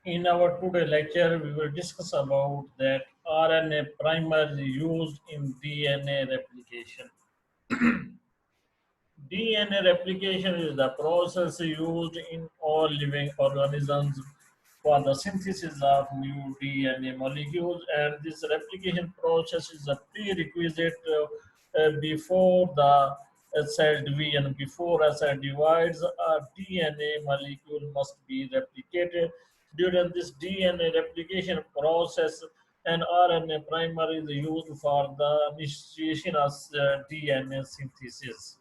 In our today lecture, we will discuss about that RNA primer used in DNA replication. DNA replication is the process used in all living organisms for the synthesis of new DNA molecules, and this replication process is a prerequisite before the cell division. Before a cell divides, a DNA molecule must be replicated. During this DNA replication process, an RNA primer is used for the initiation of DNA synthesis.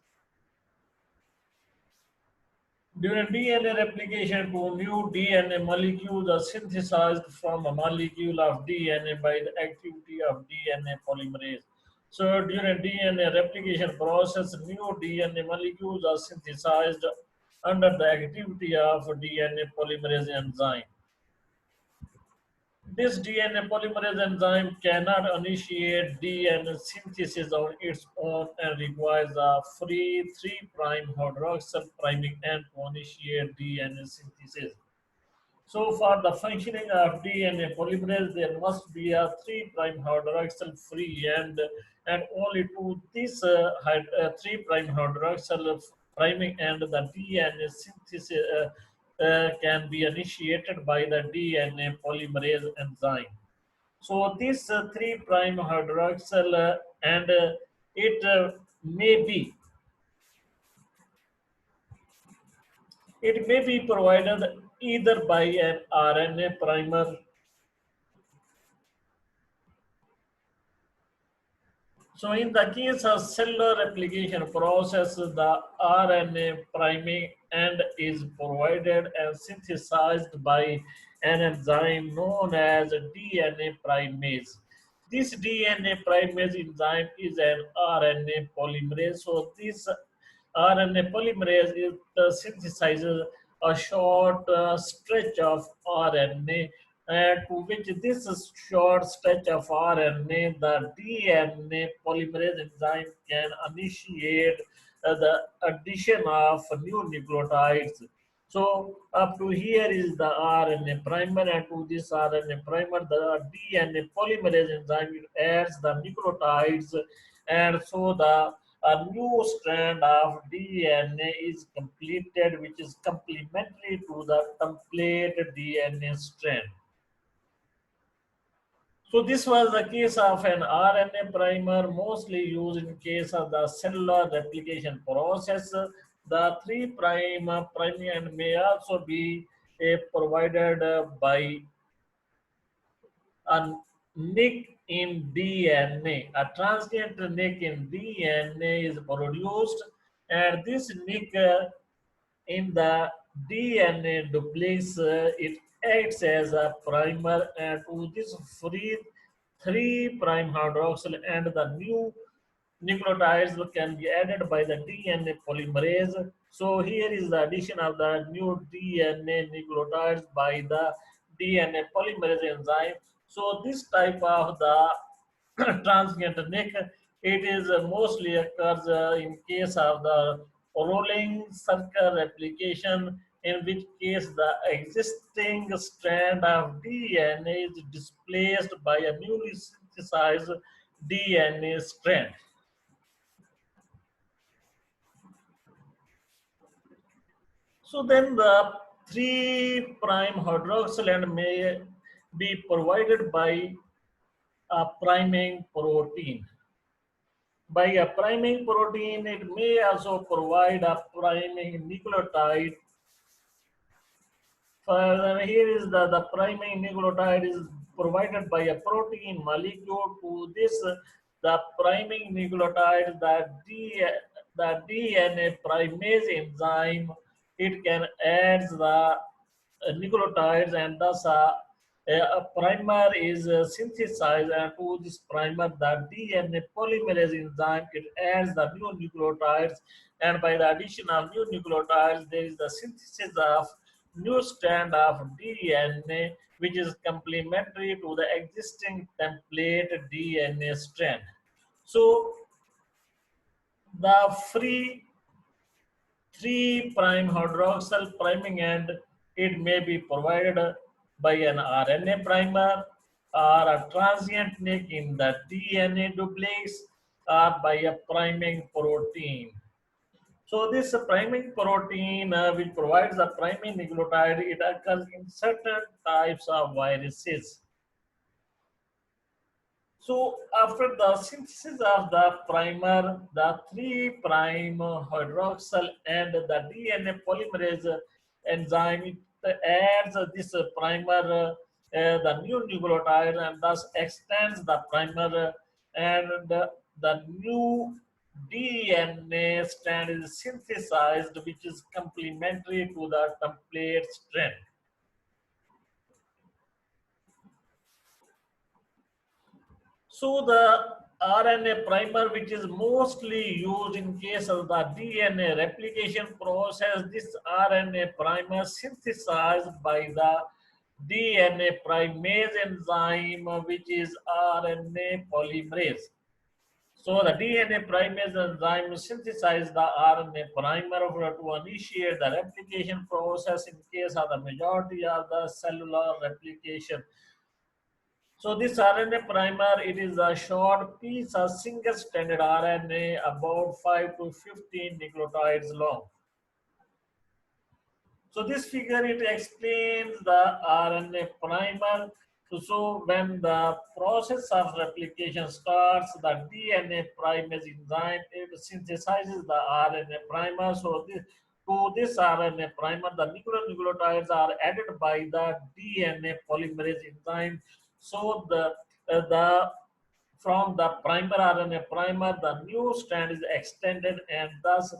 During DNA replication, two new DNA molecules are synthesized from a molecule of DNA by the activity of DNA polymerase. So during DNA replication process, new DNA molecules are synthesized under the activity of DNA polymerase enzyme. This DNA polymerase enzyme cannot initiate DNA synthesis on its own and requires a free 3' hydroxyl priming end to initiate DNA synthesis. So, for the functioning of DNA polymerase, there must be a 3' hydroxyl free end, and only to this 3' hydroxyl priming end, the DNA synthesis can be initiated by the DNA polymerase enzyme. So, this 3' hydroxyl and it may be it may be provided either by an RNA primer. So in the case of cellular replication process, the RNA priming end is provided and synthesized by an enzyme known as DNA primase. This DNA primase enzyme is an RNA polymerase. So this RNA polymerase is, synthesizes a short stretch of RNA, and to which this short stretch of RNA, the DNA polymerase enzyme can initiate the addition of new nucleotides. So up to here is the RNA primer, and to this RNA primer, the DNA polymerase enzyme adds the nucleotides, and so the a new strand of DNA is completed, which is complementary to the template DNA strand. So this was the case of an RNA primer, mostly used in case of the cellular replication process. The 3' priming end may also be provided by a nick in DNA. A transient nick in DNA is produced, and this nick in the DNA duplex, it acts as a primer, and to this free 3' hydroxyl and the new nucleotides can be added by the DNA polymerase. So here is the addition of the new DNA nucleotides by the DNA polymerase enzyme. So this type of the transient nick, it is mostly occurs in case of the rolling circle replication, in which case the existing strand of DNA is displaced by a newly synthesized DNA strand. So then the 3' hydroxyl end may be provided by a priming protein. By a priming protein, it may also provide a priming nucleotide. Further, here is the priming nucleotide is provided by a protein molecule. To this, the priming nucleotide, the DNA primase enzyme, it can add the nucleotides, and thus a primer is synthesized, and to this primer the DNA polymerase enzyme, it adds the new nucleotides, and by the addition of new nucleotides there is the synthesis of new strand of DNA, which is complementary to the existing template DNA strand. So the free 3' hydroxyl priming end, it may be provided by an RNA primer, or a transient nick in the DNA duplex, or by a priming protein. So this priming protein, which provides the priming nucleotide, it occurs in certain types of viruses. So after the synthesis of the primer, the 3' hydroxyl and the DNA polymerase enzyme, it adds this primer, the new nucleotide, and thus extends the primer, and the new DNA strand is synthesized, which is complementary to the template strand. So the RNA primer, which is mostly used in case of the DNA replication process, this RNA primer synthesized by the DNA primase enzyme, which is RNA polymerase. So the DNA primase enzyme synthesizes the RNA primer to initiate the replication process in case of the majority of the cellular replication. So this RNA primer, it is a short piece of single-stranded RNA about 5 to 15 nucleotides long. So this figure, it explains the RNA primer. So when the process of replication starts, the DNA primase enzyme, it synthesizes the RNA primer. So to this RNA primer, the nucleotides are added by the DNA polymerase enzyme. So the from the primer RNA primer, the new strand is extended, and thus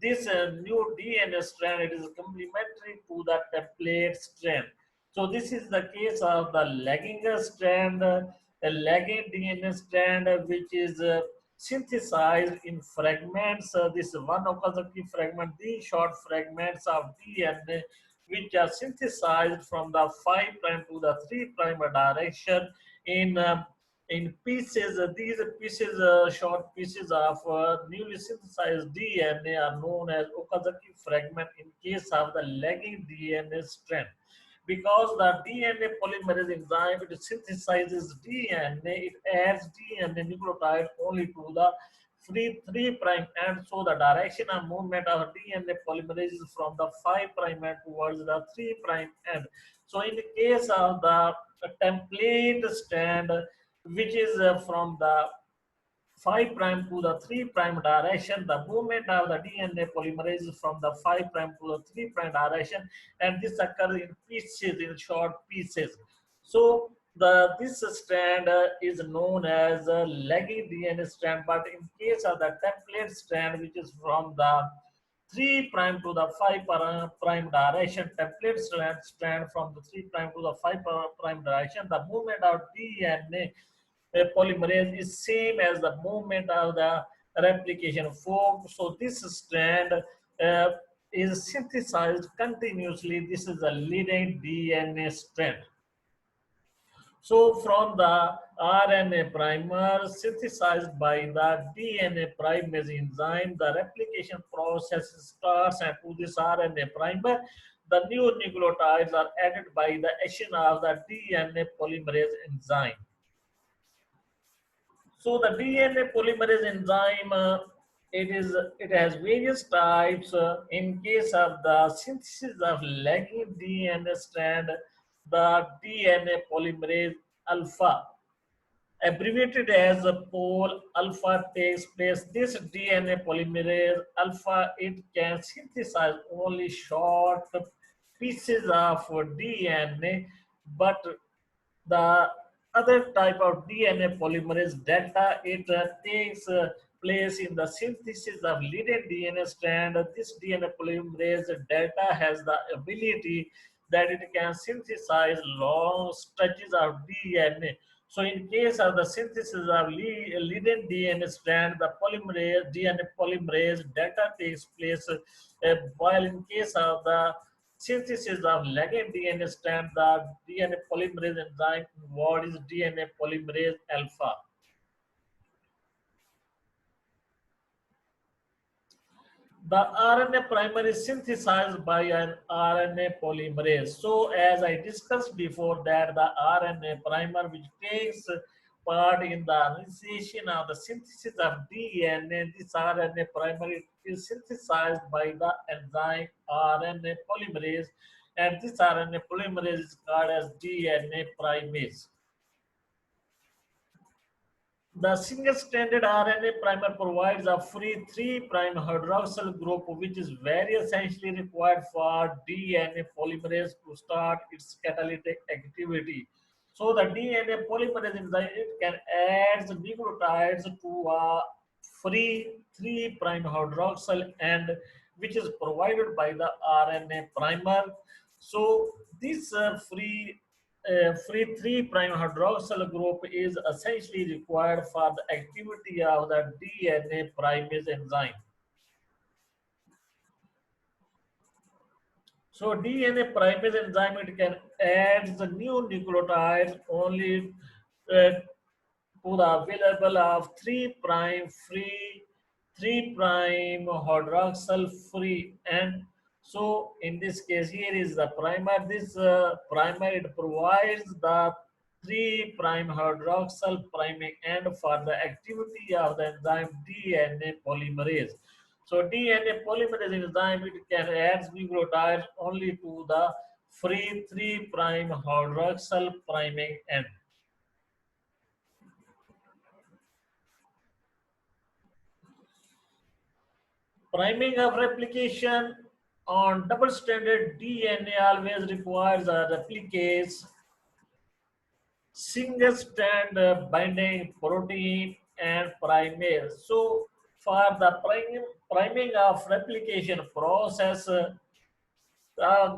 this new DNA strand, it is complementary to the template strand. So this is the case of the lagging strand, a lagging DNA strand, which is synthesized in fragments. This one Okazaki fragment, these short fragments of DNA, which are synthesized from the 5' to the 3' direction in pieces. These pieces, short pieces of newly synthesized DNA, are known as Okazaki fragment in case of the lagging DNA strand. Because the DNA polymerase enzyme, it synthesizes DNA, it adds DNA nucleotide only to the free 3' end. So the direction of movement of DNA polymerase is from the 5' end towards the 3' end. So in the case of the template strand, which is from the 5' to the 3' direction, the movement of the DNA polymerase is from the 5' to the 3' direction, and this occurs in pieces, in short pieces. So this strand is known as a lagging DNA strand, but in case of the template strand, which is from the 3' to the 5' direction, template strand from the 3' to the 5' direction, the movement of DNA polymerase is same as the movement of the replication fork. So this strand is synthesized continuously. This is a leading DNA strand. So from the RNA primer synthesized by the DNA primase enzyme, the replication process starts, and to this RNA primer, the new nucleotides are added by the action of the DNA polymerase enzyme. So the DNA polymerase enzyme, it has various types. In case of the synthesis of lagging DNA strand, the DNA polymerase alpha, abbreviated as pol alpha, takes place. This DNA polymerase alpha, it can synthesize only short pieces of DNA, but the other type of DNA polymerase delta, it takes place in the synthesis of leading DNA strand. This DNA polymerase delta has the ability that it can synthesize long stretches of DNA. So in case of the synthesis of leading DNA strand, the polymerase DNA polymerase delta takes place, while in case of the synthesis of lagging DNA strand, the DNA polymerase enzyme involved is DNA polymerase alpha. The RNA primer is synthesized by an RNA polymerase. So, as I discussed before, that the RNA primer, which takes part in the initiation of the synthesis of DNA, this RNA primer is synthesized by the enzyme RNA polymerase, and this RNA polymerase is called as DNA primase. The single-stranded RNA primer provides a free 3' hydroxyl group, which is very essentially required for DNA polymerase to start its catalytic activity. So the DNA polymerase enzyme it can add nucleotides to a free 3' hydroxyl end, which is provided by the RNA primer. So this free 3' hydroxyl group is essentially required for the activity of the DNA primase enzyme. So DNA primase enzyme it can add the new nucleotides only to the available of 3' free 3' hydroxyl free and so in this case here is the primer. This primer it provides the 3' hydroxyl priming end for the activity of the enzyme DNA polymerase. So DNA polymerase enzyme it can add nucleotides only to the free 3' hydroxyl priming end. Priming of replication on double-stranded DNA always requires a replicase single-strand binding protein and primase. So, for the priming of replication process, a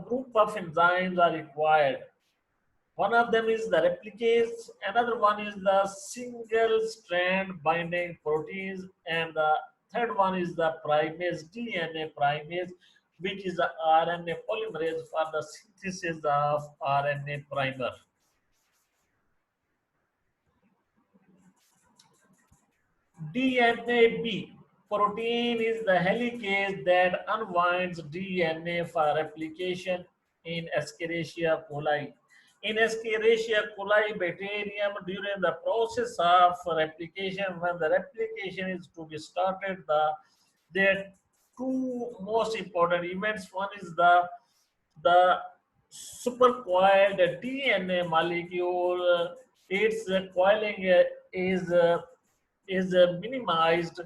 group of enzymes are required. One of them is the replicase, another one is the single strand binding proteins, and the third one is the primase, DNA primase, which is the RNA polymerase for the synthesis of RNA primer. DNAB protein is the helicase that unwinds DNA for replication in Escherichia coli. In Escherichia coli bacterium, during the process of replication, when the replication is to be started, there are two most important events. One is the supercoiled DNA molecule. Its coiling is minimized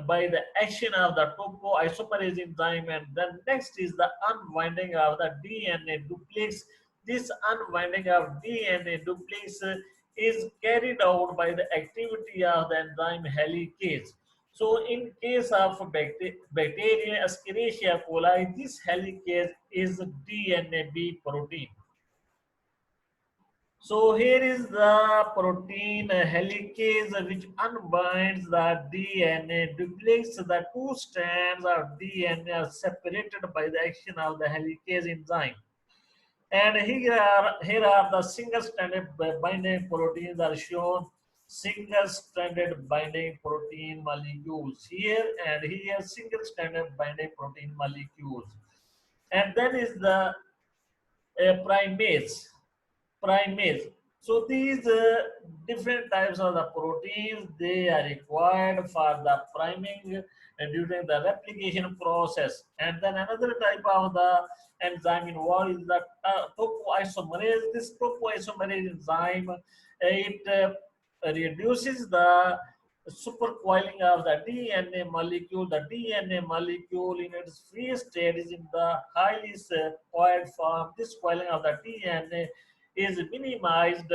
by the action of the topoisomerase enzyme, and then next is the unwinding of the DNA duplex. This unwinding of DNA duplex is carried out by the activity of the enzyme helicase. So, in case of bacteria Escherichia coli, this helicase is DNAB protein. So here is the protein helicase which unbinds the DNA, duplicates the two strands of DNA are separated by the action of the helicase enzyme. And here are the single-stranded binding proteins are shown. Single-stranded binding protein molecules here and here single-stranded binding protein molecules. And then is the primase primase. So these different types of the proteins they are required for the priming during the replication process. And then another type of the enzyme involved is the topoisomerase. This topoisomerase enzyme it reduces the supercoiling of the DNA molecule. The DNA molecule in its free state is in the highly coiled form. This coiling of the DNA is minimized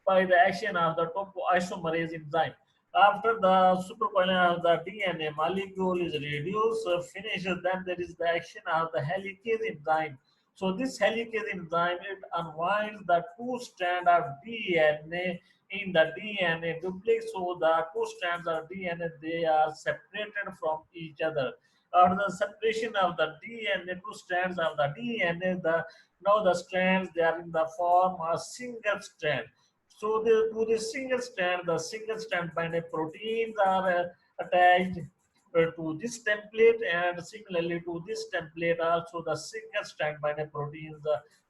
by the action of the topoisomerase enzyme. After the supercoiling of the DNA molecule is reduced, finishes, then there is the action of the helicase enzyme. So this helicase enzyme, it unwinds the two strands of DNA in the DNA duplex. So the two strands of DNA, they are separated from each other. After the separation of the DNA, two strands of the DNA, now the strands they are in the form of single strand. So to the single strand, the single strand binding proteins are attached. to this template, and similarly to this template also the single strand binding proteins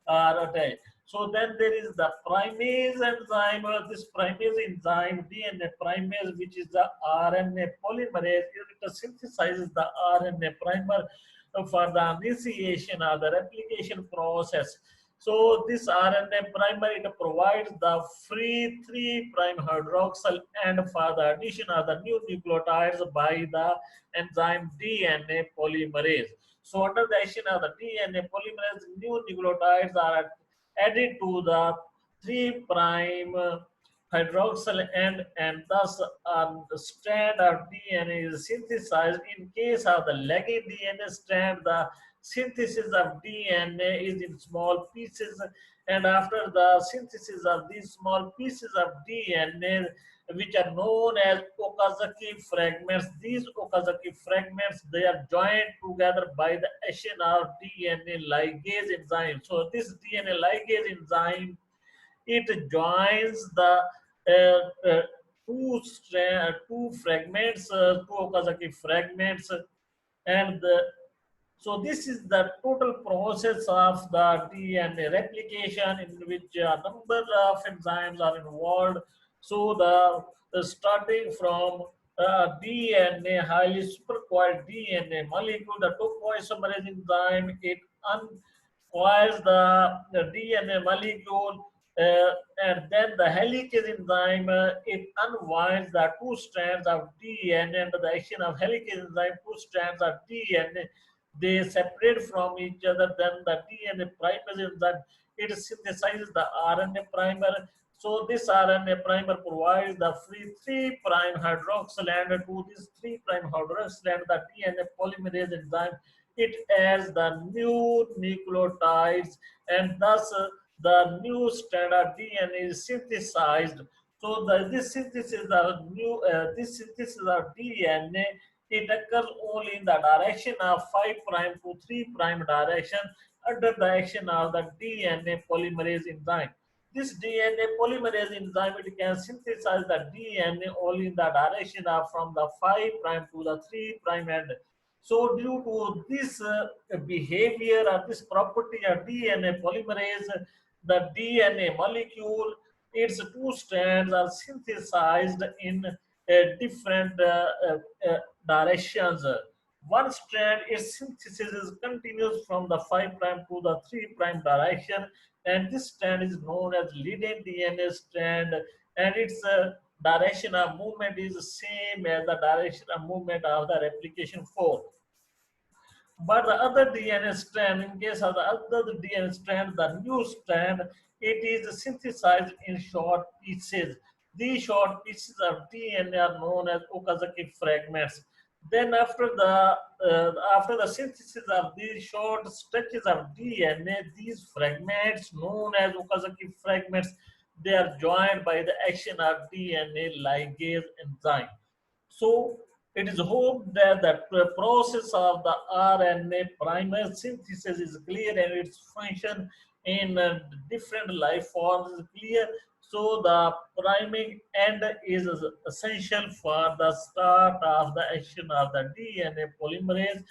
are attached. So then there is the primase enzyme. This primase enzyme, DNA primase, which is the RNA polymerase, it synthesizes the RNA primer for the initiation of the replication process. So this RNA primer, it provides the free 3' hydroxyl end for the addition of the new nucleotides by the enzyme DNA polymerase. So under the action of the DNA polymerase, new nucleotides are added to the 3' hydroxyl end, and thus a strand of DNA is synthesized. In case of the lagging DNA strand, the synthesis of DNA is in small pieces, and after the synthesis of these small pieces of DNA, which are known as Okazaki fragments, these Okazaki fragments, they are joined together by the action of DNA ligase enzyme. So this DNA ligase enzyme, it joins the two fragments, two Okazaki fragments, and so this is the total process of the DNA replication, in which a number of enzymes are involved. So the starting from DNA, highly supercoiled DNA molecule, the topoisomerase enzyme, it uncoils the DNA molecule, and then the helicase enzyme, it unwinds the two strands of DNA. Under the action of helicase enzyme, two strands of DNA, they separate from each other. Then the DNA primase enzyme, it synthesizes the RNA primer. So this RNA primer provides the free 3' hydroxyl end to this 3' hydroxyl end. The DNA polymerase enzyme, it adds the new nucleotides, and thus the new standard DNA is synthesized. So this synthesis of DNA, it occurs only in the direction of 5' to 3' direction under the action of the DNA polymerase enzyme. This DNA polymerase enzyme, it can synthesize the DNA only in the direction of from the 5' to the 3' end. So due to this behavior or this property of DNA polymerase, the DNA molecule, its two strands are synthesized in different directions. One strand, its synthesis is continuous from the 5' to the 3' direction, and this strand is known as leading DNA strand, and its direction of movement is the same as the direction of movement of the replication fork. But the other DNA strand, in case of the other DNA strand, the new strand, it is synthesized in short pieces. These short pieces of DNA are known as Okazaki fragments. Then after the synthesis of these short stretches of DNA, these fragments known as Okazaki fragments, they are joined by the action of DNA ligase enzyme. So it is hoped that the process of the RNA primer synthesis is clear, and its function in different life forms is clear. So the priming end is essential for the start of the action of the DNA polymerase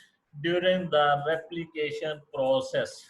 during the replication process.